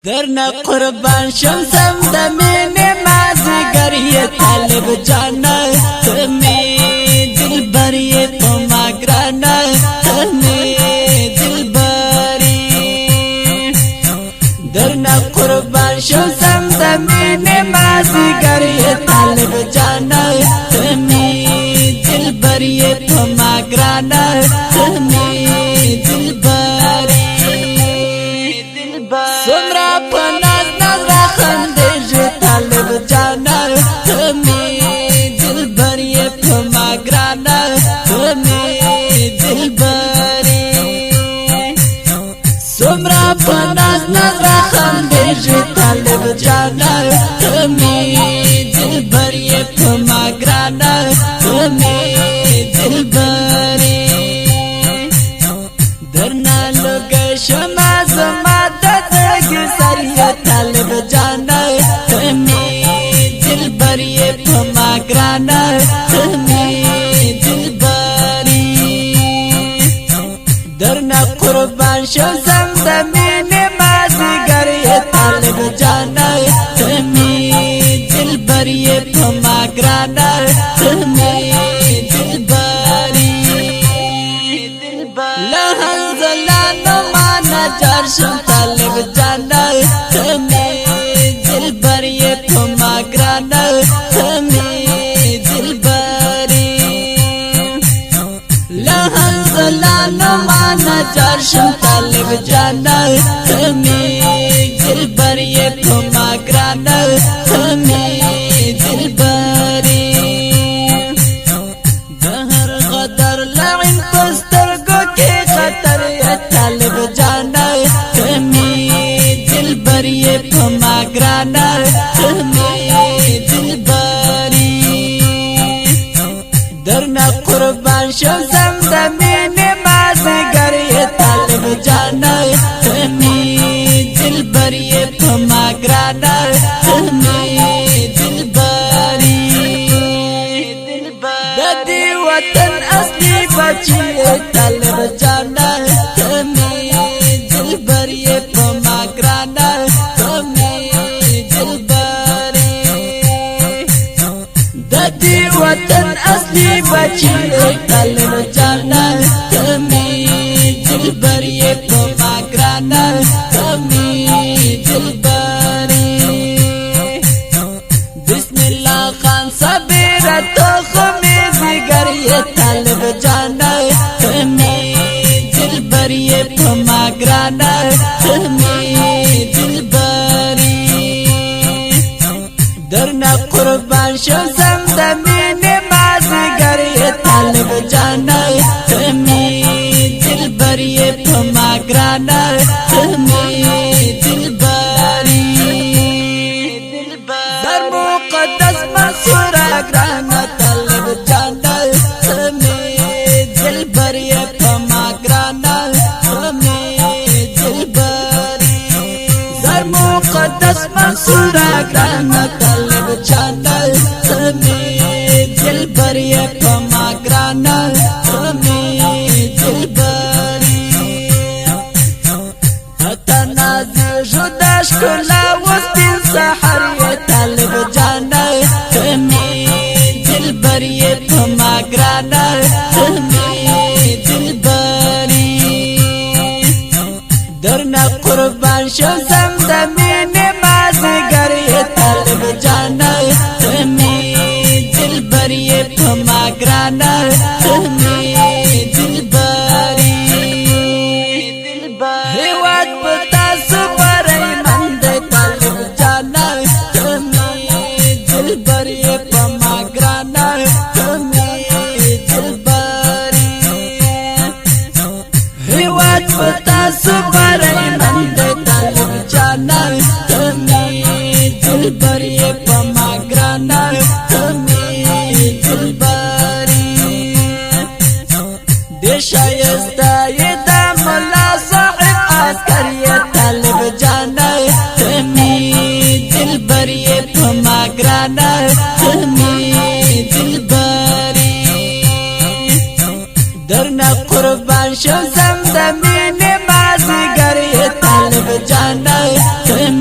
درنا قربان شمسم دمین مازگر یہ طالب جانا تمی دل بری پما گرانا تمی دل بری درنا قربان شمسم دمین مازگر یہ طالب جانا تمی دل بری پما گرانا تمی دل بری سمرا پناز نظر خندش طالب جانا تمی دل بری پما گرانا تمی دل بری سمرا پناز نظر خندش طالب جانا تمی دل بری پما گرانا تمی دل بری درنا لوگ شما زما طالب جانا تمی دل بری پما گرانا تمی دل بری درنا قربان شمسم دمین مازگر یہ طالب جانا تمی دل بری پما گرانا تمی دل بری لہن زلانو مانا جارشم طالب جانا تمی دل بری پما گرانا تمی دل بری لہن زلانو مانا جارشم طالب جانا تمی دل بری پما گرانا تمی دل بری دہر غدر لعن پستر گو کی خطر یا طالب جانا تمی دل بری پما گرانا تمی دل بری درنا قربان شمسم دمین مازگر یہ طالب جانا تمی دل بری پما گرانا تمی دل بری ددی وطن اصلی بچی طالب جانا تمی دل بری پما گرانا تمی دل بری ددی وطن اصلی بچی طالب جانا تمی دل بری پما گرانا تمی دل بری بسم اللہ خان صبر تو خمیز گر یہ طالب جانا تمی دل بری پما گرانا تمی دل بری درنا قربان شمسم دمین مازگر یہ طالب جانا تمی دل بری پما گرانا تمی دل بری در مقدس منصور گرانا طالب جانا تمی دل بری پما گرانا تمی دل بری در مقدس منصور گرانا طالب جانا تمی دل بری پما گرانا تمی دل بری تنازع جداش کلا وسط سحر یہ طالب جانا تمی دل بری پما گرانا تمی دل بری درنا قربان شمسم دمین مازگر یہ طالب جانا تمی دل بری پما گرانا تمی دل بری ہیوات پتا سبری مند طالب جانا تمی دل بری پما گرانا تمی دل بری ہیوات پتا سبری مند طالب جانا تمی دل بری پما گرانا تمی دل بری شایستہ یہ داملا صاحب عسکر یہ طالب جانا تمی دل بری پما گرانا تمی دل بری درنا قربان شمسم دمین مازگر یہ طالب جانا تمی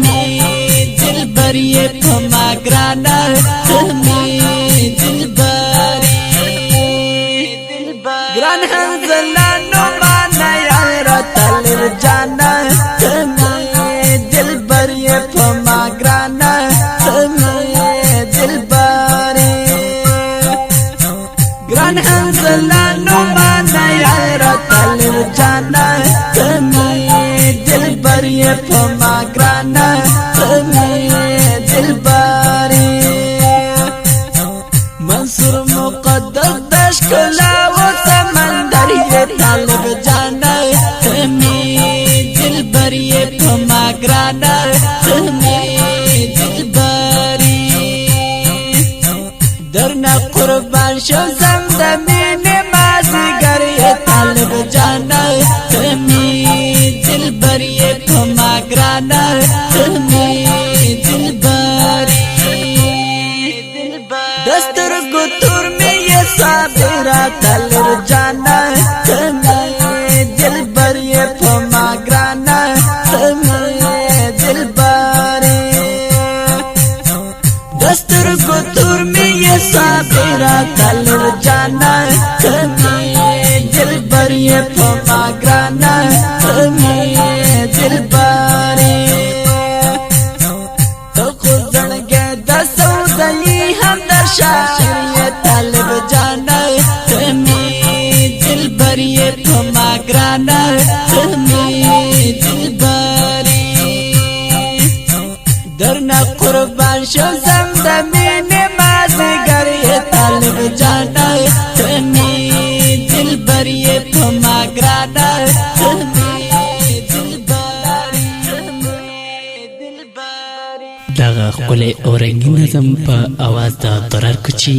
جانا تمی دلبری منصور مقدس دشکلا و سمندر یہ طالب جانا تمی دلبری پما گرانا تمی دلبری درنا قربان شو زمزمین مازگر یہ طالب جانا تمی دلبری پما گرانا تمی دلبری دستر گتور میں یہ صابرہ طالب جانا تمی دلبری پما گرانا تمی دلبری دستر گتور میں یہ صابرہ طالب جانا تمی دلبری پما گرانا تمی دلبری تو خودن گے دسو دلی ہم در شاعری طالب جانا تمی دلبری پما گرانا تمی دلبری درنا قربان شو زمزمین مازگر یہ طالب جانا تمی دلبری پما گرانا تمی دلبری دغه خپل اورنګي نظم په आवाज د درر کوچی